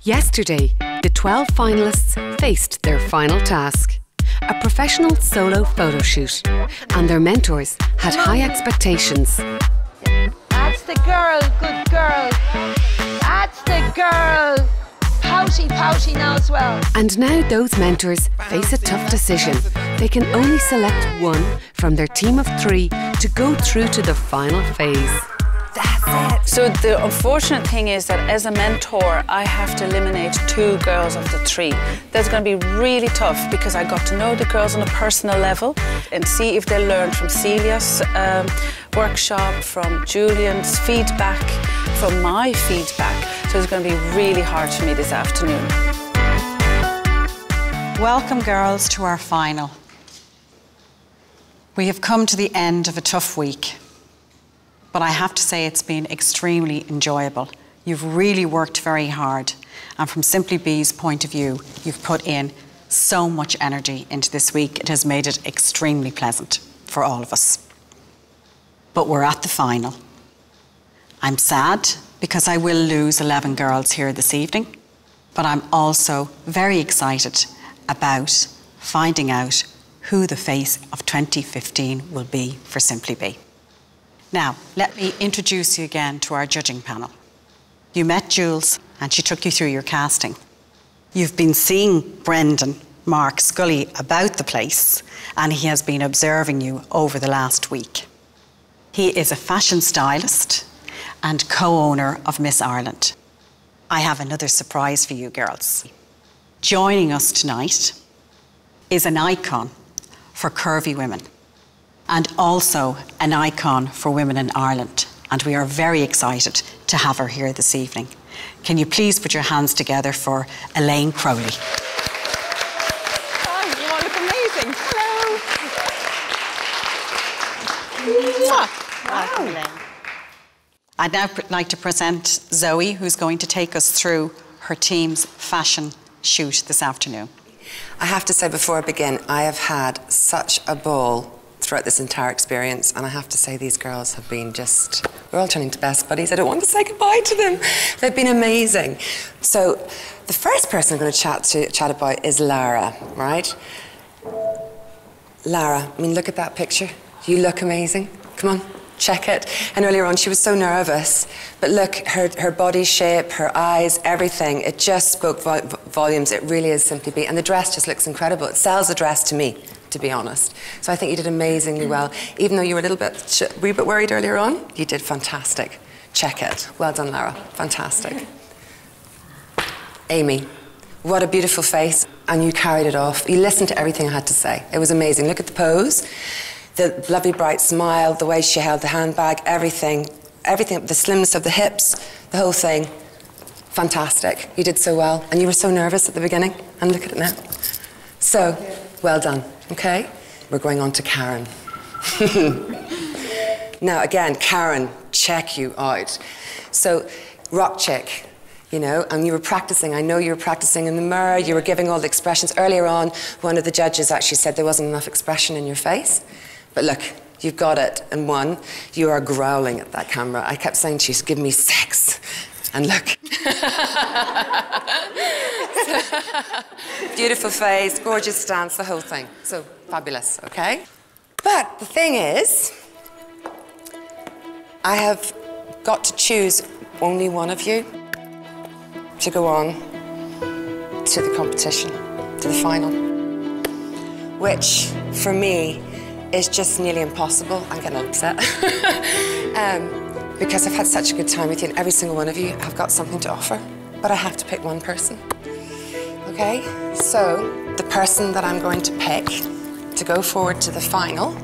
Yesterday, the 12 finalists faced their final task, a professional solo photo shoot, and their mentors had high expectations. That's the girl, good girl. That's the girl. Pouty, pouty knows well. And now those mentors face a tough decision. They can only select one from their team of 3 to go through to the final phase. That's it. So the unfortunate thing is that as a mentor, I have to eliminate 2 girls of the 3. That's going to be really tough because I got to know the girls on a personal level and see if they learned from Celia's workshop, from Julian's feedback, from my feedback. So it's going to be really hard for me this afternoon. Welcome, girls, to our final. We have come to the end of a tough week. But I have to say it's been extremely enjoyable. You've really worked very hard. And from Simply Be's point of view, you've put in so much energy into this week. It has made it extremely pleasant for all of us. But we're at the final. I'm sad because I will lose 11 girls here this evening. But I'm also very excited about finding out who the face of 2015 will be for Simply Be. Now, let me introduce you again to our judging panel. You met Jules and she took you through your casting. You've been seeing Brendan, Mark Scully, about the place and he has been observing you over the last week. He is a fashion stylist and co-owner of Miss Ireland. I have another surprise for you girls. Joining us tonight is an icon for curvy women, and also an icon for women in Ireland. And we are very excited to have her here this evening. Can you please put your hands together for Elaine Crowley? Oh, you all look amazing. Hello. Welcome, Elaine. I'd now like to present Zoe, who's going to take us through her team's fashion shoot this afternoon. I have to say before I begin, I have had such a ball throughout this entire experience, and I have to say these girls have been just, we're all turning to best buddies. I don't want to say goodbye to them. They've been amazing. So the first person I'm going to chat about is Lara, right? Lara, I mean, look at that picture. You look amazing. Come on, check it. And earlier on, she was so nervous, but look, her body shape, her eyes, everything, it just spoke volumes. It really is Simply Be, and the dress just looks incredible. It sells the dress to me, to be honest. So I think you did amazingly well. Even though you were a wee bit worried earlier on, you did fantastic. Check it. Well done, Lara. Fantastic. Amy, what a beautiful face. And you carried it off. You listened to everything I had to say. It was amazing. Look at the pose, the lovely bright smile, the way she held the handbag, everything, the slimness of the hips, the whole thing. Fantastic. You did so well. And you were so nervous at the beginning. And look at it now. So, well done. Okay, we're going on to Karen. Now again, Karen, check you out. So, rock chick, you know, and you were practicing. I know you were practicing in the mirror, you were giving all the expressions. Earlier on, one of the judges actually said there wasn't enough expression in your face. But look, you've got it in one. You are growling at that camera. I kept saying to you, give me sex. And look. Beautiful face, gorgeous stance, the whole thing. So fabulous, okay? But the thing is, I have got to choose only one of you to go on to the competition, to the final, which for me is just nearly impossible. I'm getting upset. Because I've had such a good time with you, and every single one of you have got something to offer. But I have to pick one person. Okay? So, the person that I'm going to pick to go forward to the final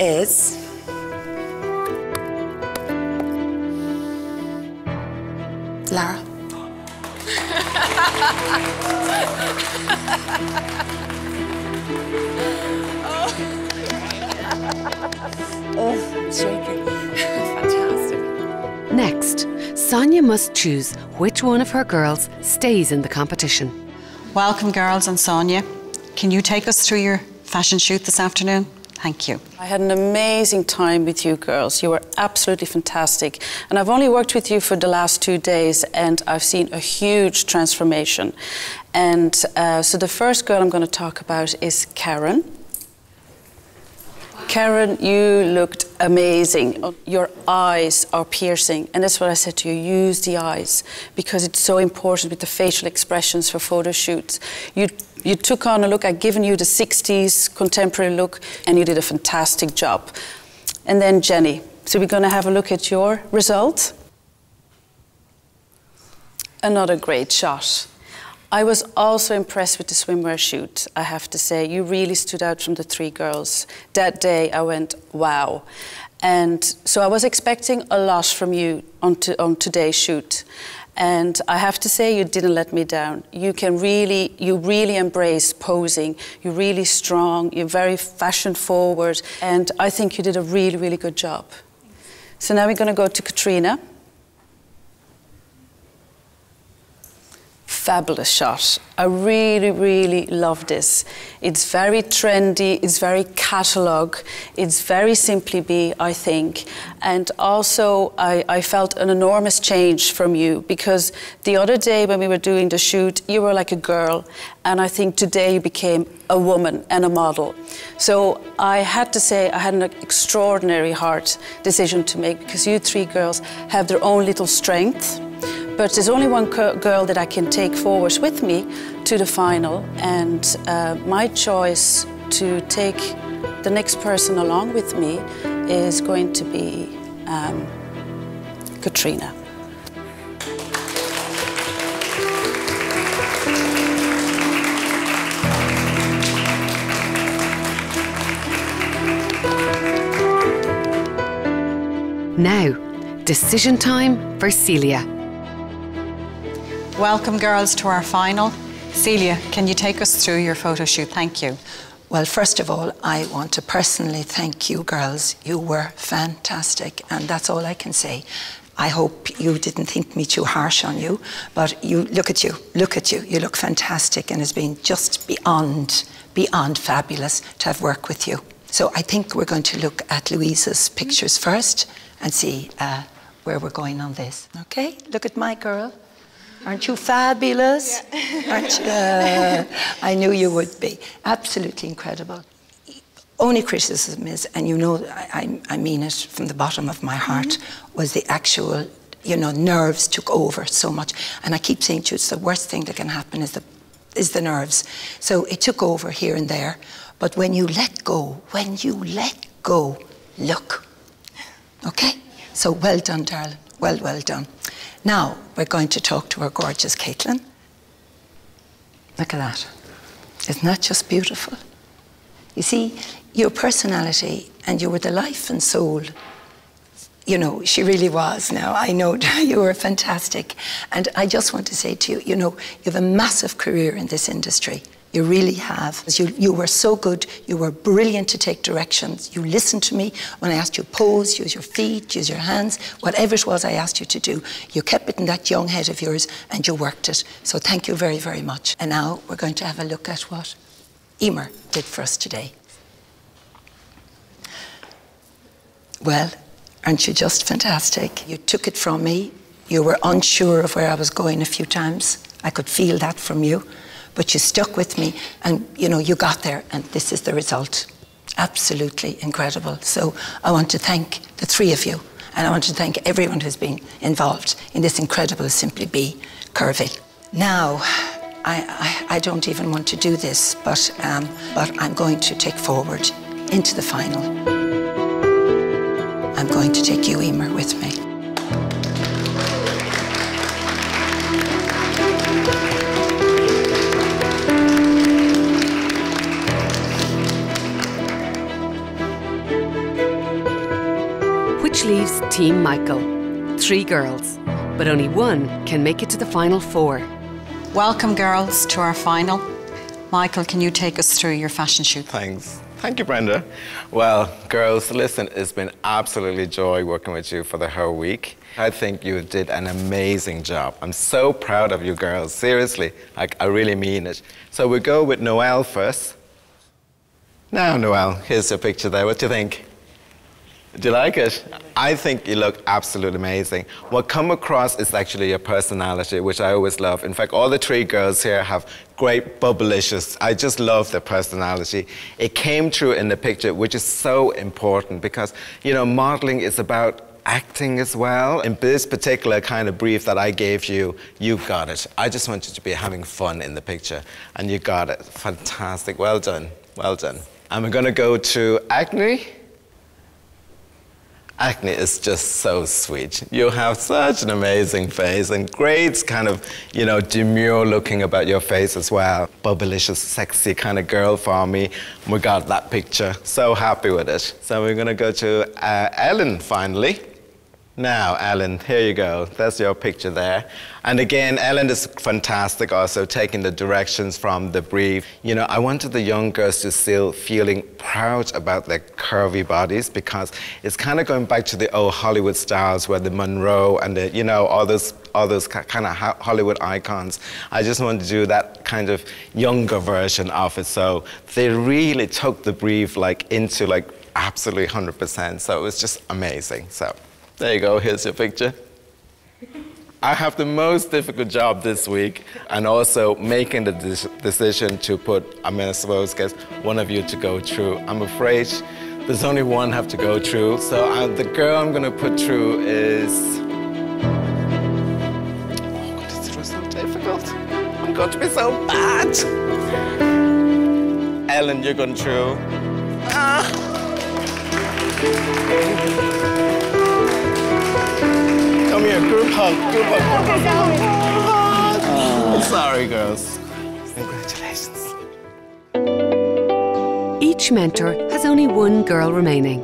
is Lara. Oh, shaking. Fantastic. Next, Sonia must choose which one of her girls stays in the competition. Welcome, girls, and Sonia. Can you take us through your fashion shoot this afternoon? Thank you. I had an amazing time with you girls. You were absolutely fantastic. And I've only worked with you for the last 2 days and I've seen a huge transformation. And so the first girl I'm going to talk about is Karen. Karen, you looked amazing. Your eyes are piercing, and that's what I said to you, use the eyes, because it's so important with the facial expressions for photo shoots. You took on a look, I'd given you the 60s contemporary look, and you did a fantastic job. And then Jenny, so we're going to have a look at your result. Another great shot. I was also impressed with the swimwear shoot, I have to say. You really stood out from the 3 girls. That day I went, wow. And so I was expecting a lot from you on today's shoot. And I have to say, you didn't let me down. You really embrace posing. You're really strong, you're very fashion forward. And I think you did a really, really good job. So now we're going to go to Katrina. Fabulous shot. I really, really love this. It's very trendy, it's very catalogue, it's very Simply Be, I think. And also, I felt an enormous change from you, because the other day when we were doing the shoot, you were like a girl, and I think today you became a woman and a model. So I had to say I had an extraordinary hard decision to make, because you 3 girls have their own little strength. But there's only one girl that I can take forward with me to the final, and my choice to take the next person along with me is going to be Katrina. Now, decision time for Celia. Welcome, girls, to our final. Celia, can you take us through your photo shoot? Thank you. Well, first of all, I want to personally thank you girls. You were fantastic, and that's all I can say. I hope you didn't think me too harsh on you, but you look at you, you look fantastic, and it's been just beyond fabulous to have worked with you. So I think we're going to look at Louisa's pictures first and see where we're going on this. Okay, look at my girl. Aren't you fabulous? Yeah. Aren't you? I knew you would be. Absolutely incredible. Only criticism is, and you know I mean it from the bottom of my heart, was the actual, you know, nerves took over so much. And I keep saying to you, it's the worst thing that can happen is the nerves. So it took over here and there. But when you let go, look. Okay? So well done, darling. Well done. Now, we're going to talk to our gorgeous Caitlin. Look at that. Isn't that just beautiful? You see, your personality, and you were the life and soul. You know, she really was now. I know you were fantastic. And I just want to say to you, you know, you have a massive career in this industry. You really have. You were so good. You were brilliant to take directions. You listened to me when I asked you to pose, use your feet, use your hands, whatever it was I asked you to do. You kept it in that young head of yours and you worked it. So thank you very, very much. And now we're going to have a look at what Emer did for us today. Well, aren't you just fantastic? You took it from me. You were unsure of where I was going a few times. I could feel that from you. But you stuck with me and, you know, you got there, and this is the result. Absolutely incredible. So I want to thank the 3 of you, and I want to thank everyone who's been involved in this incredible Simply Be Curvy. Now, I don't even want to do this, but I'm going to take forward into the final. I'm going to take you, Emer, with me. Which leaves Team Michael. 3 girls, but only 1 can make it to the final 4. Welcome, girls, to our final. Michael, can you take us through your fashion shoot? Thanks. Thank you, Brenda. Well, girls, listen, it's been absolutely joy working with you for the whole week. I think you did an amazing job. I'm so proud of you girls, seriously. I really mean it. So we'll go with Noelle first. Now, Noelle, here's your picture there. What do you think? Do you like it? I think you look absolutely amazing. What come across is actually your personality, which I always love. In fact, all the 3 girls here have great bubblicious. I just love their personality. It came through in the picture, which is so important because, you know, modeling is about acting as well. In this particular kind of brief that I gave you, you got it. I just want you to be having fun in the picture, and you got it. Fantastic. Well done. Well done. And we're going to go to acne. Acne is just so sweet. You have such an amazing face and great kind of, you know, demure looking about your face as well. Bubblicious, sexy kind of girl for me. We got that picture. So happy with it. So we're going to go to Ellen finally. Now, Ellen, here you go. That's your picture there. And again, Ellen is fantastic also, taking the directions from the brief. You know, I wanted the young girls to still feeling proud about their curvy bodies because it's kind of going back to the old Hollywood styles where the Monroe and the, you know, all those kind of Hollywood icons. I just wanted to do that kind of younger version of it. So they really took the brief like into like absolutely 100%. So it was just amazing. So. There you go, here's your picture. I have the most difficult job this week and also making the decision to put, I suppose, guess one of you to go through. I'm afraid there's only one have to go through. So the girl I'm going to put through is... Oh, God, this was so difficult. I'm going to be so bad. Ellen, you're going through. Come here, group hug, group hug. Oh, sorry, girls. Congratulations. Each mentor has only one girl remaining.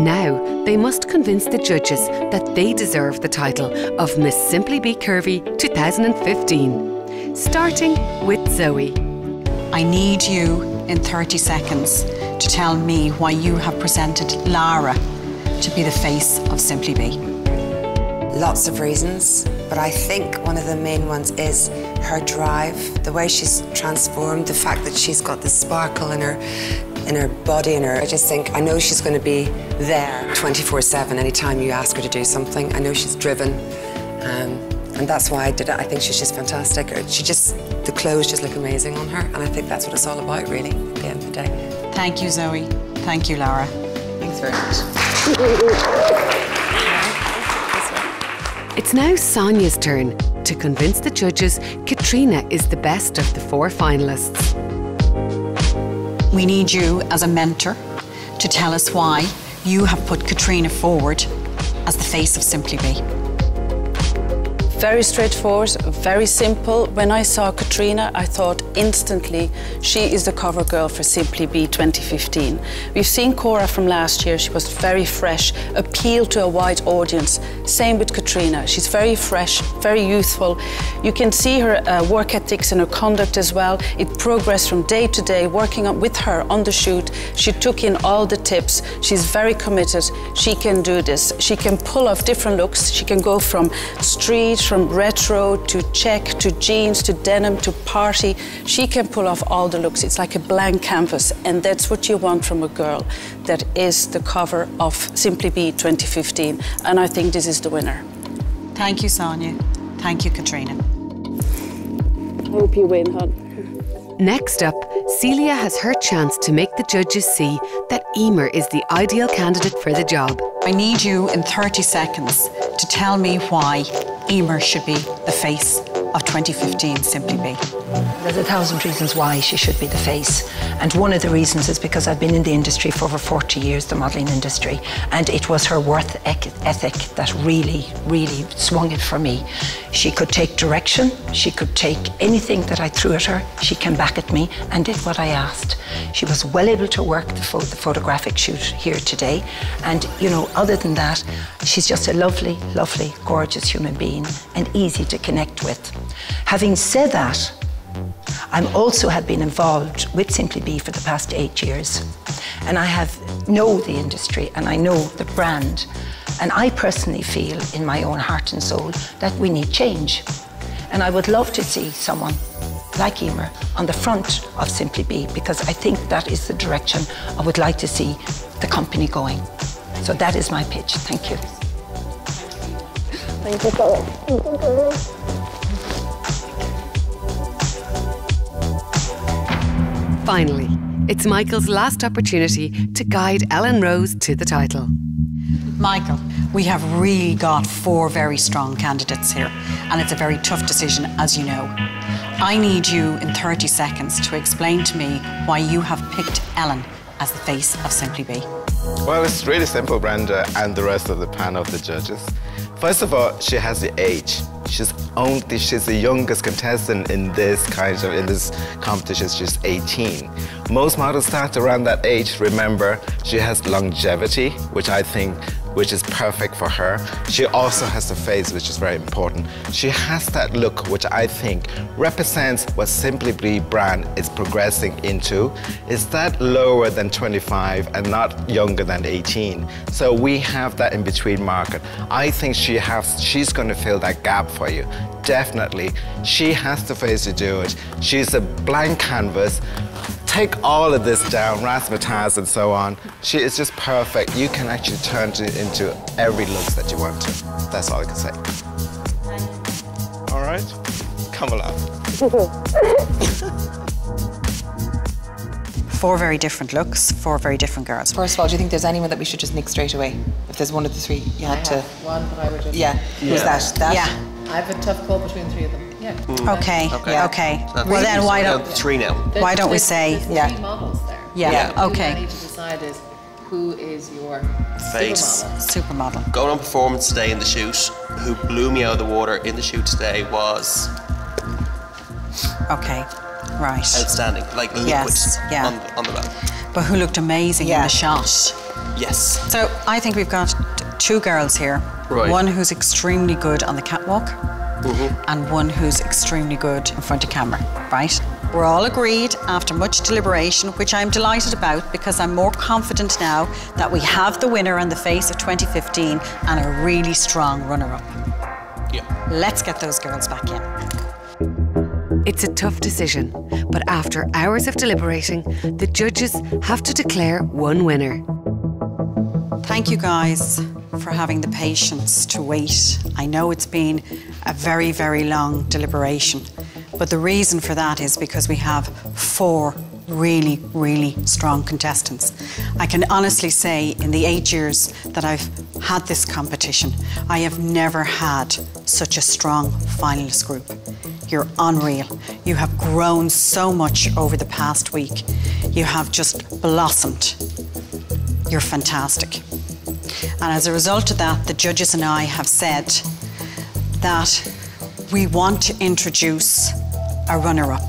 Now they must convince the judges that they deserve the title of Miss Simply Be Curvy 2015. Starting with Zoe. I need you in 30 seconds to tell me why you have presented Lara to be the face of Simply Be. Lots of reasons, but I think one of the main ones is her drive, the way she's transformed, the fact that she's got the sparkle in her body, I just think, I know she's going to be there 24/7 anytime you ask her to do something. I know she's driven, and that's why I did it. I think she's just fantastic. The clothes just look amazing on her, and I think that's what it's all about, really, at the end of the day. Thank you, Zoe. Thank you, Lara. Thanks very much. It's now Sonia's turn to convince the judges Katrina is the best of the 4 finalists. We need you as a mentor to tell us why you have put Katrina forward as the face of Simply Be. Very straightforward, very simple. When I saw Katrina, I thought instantly she is the cover girl for Simply Be 2015. We've seen Cora from last year. She was very fresh, appealed to a wide audience. Same with Katrina. She's very fresh, very youthful. You can see her work ethics and her conduct as well. It progressed from day to day, working with her on the shoot. She took in all the tips. She's very committed. She can do this. She can pull off different looks. She can go from street, from retro to check to jeans to denim to party. She can pull off all the looks. It's like a blank canvas, and that's what you want from a girl that is the cover of Simply Be 2015, and I think this is the winner. Thank you, Sonia. Thank you, Katrina. I hope you win, hon. Next up, Celia has her chance to make the judges see that Emer is the ideal candidate for the job. I need you in 30 seconds to tell me why Emer should be the face of 2015 Simply Be. There's 1,000 reasons why she should be the face. And one of the reasons is because I've been in the industry for over 40 years, the modelling industry, and it was her work ethic that really, really swung it for me. She could take direction, she could take anything that I threw at her, she came back at me and did what I asked. She was well able to work the photographic shoot here today, and you know, other than that, she's just a lovely, lovely, gorgeous human being and easy to connect with. Having said that, I also have been involved with Simply Be for the past 8 years, and I know the industry and I know the brand, and I personally feel in my own heart and soul that we need change, and I would love to see someone like Emer, on the front of Simply Be, because I think that is the direction I would like to see the company going. So that is my pitch. Thank you. Thank you so much. Finally, it's Michael's last opportunity to guide Ellen Rose to the title. Michael, we have really got 4 very strong candidates here, and it's a very tough decision, as you know. I need you in 30 seconds to explain to me why you have picked Ellen as the face of Simply Be. Well, it's really simple, Brenda, and the rest of the panel of the judges. First of all, she has the age. She's the youngest contestant in this competition. She's 18. Most models start around that age. Remember, she has longevity, which is perfect for her. She also has the face, which is very important. She has that look, which I think represents what Simply Be brand is progressing into. Is that lower than 25 and not younger than 18? So we have that in-between market. I think she's going to fill that gap for you. Definitely. She has the face to do it. She's a blank canvas. Take all of this down, razzmatazz and so on. She is just perfect. You can actually turn it into every look that you want to. That's all I can say. All right? Come along. 4 very different looks, 4 very different girls. First of all, do you think there's anyone that we should just nick straight away? If there's one of the 3 you had to... One, but I would just... Yeah. Who's that? Yeah. I have a tough call between 3 of them. Yeah. Okay. Well then, why don't... 3 now. Why don't we say... There's 3 models there. Yeah. Okay. What I need to decide is who is your Face. Supermodel. Going on performance today in the shoot, who blew me out of the water in the shoot today was... Okay. Right. Outstanding. Like liquid on the back. But who looked amazing in the shot. Yes. So I think we've got 2 girls here. Right. One who's extremely good on the catwalk and one who's extremely good in front of camera, right? We're all agreed after much deliberation, which I'm delighted about because I'm more confident now that we have the winner and the face of 2015 and a really strong runner-up. Yeah. Let's get those girls back in. It's a tough decision, but after hours of deliberating, the judges have to declare one winner. Thank you guys for having the patience to wait. I know it's been a very, very long deliberation, but the reason for that is because we have 4 really, really strong contestants. I can honestly say in the 8 years that I've had this competition, I have never had such a strong finalist group. You're unreal. You have grown so much over the past week. You have just blossomed. You're fantastic. And as a result of that, the judges and I have said that we want to introduce a runner-up.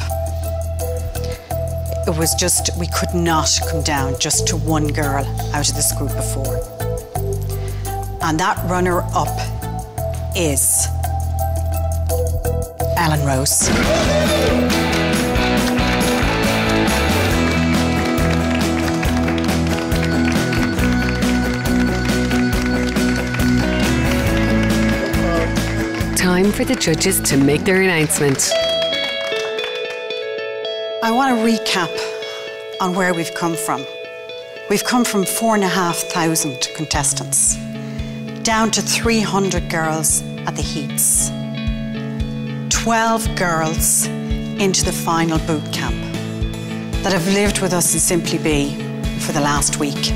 It was just, we could not come down just to one girl out of this group of 4. And that runner-up is Ellen Rose. Time for the judges to make their announcement. I want to recap on where we've come from. We've come from 4,500 contestants, down to 300 girls at the heats, 12 girls into the final boot camp that have lived with us in Simply Be for the last week.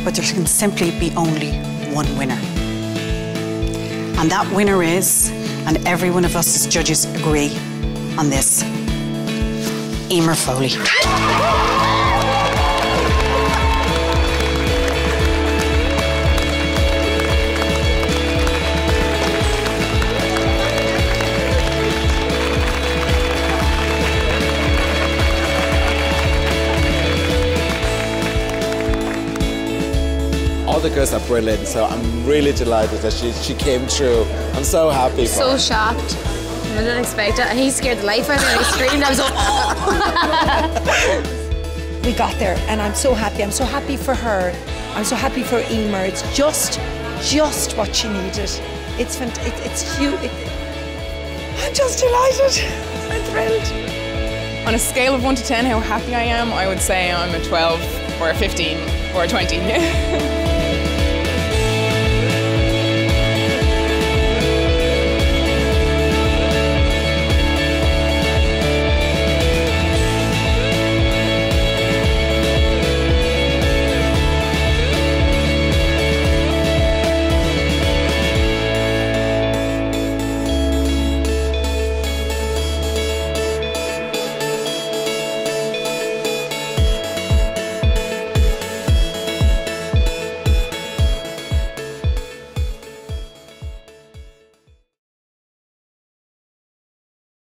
But there can simply be only one winner. And that winner is, and every one of us as judges agree on this, Emer Foley. All the girls are brilliant, so I'm really delighted that she came through. I'm so happy for her. So shocked. I didn't expect it. And he scared the life out of me. I screamed. I was like, oh. We got there, and I'm so happy. I'm so happy for her. I'm so happy for Emer. It's just what she needed. It's fantastic. It's huge. I'm just delighted. I'm thrilled. On a scale of 1 to 10, how happy I am, I would say I'm a 12 or a 15 or a 20.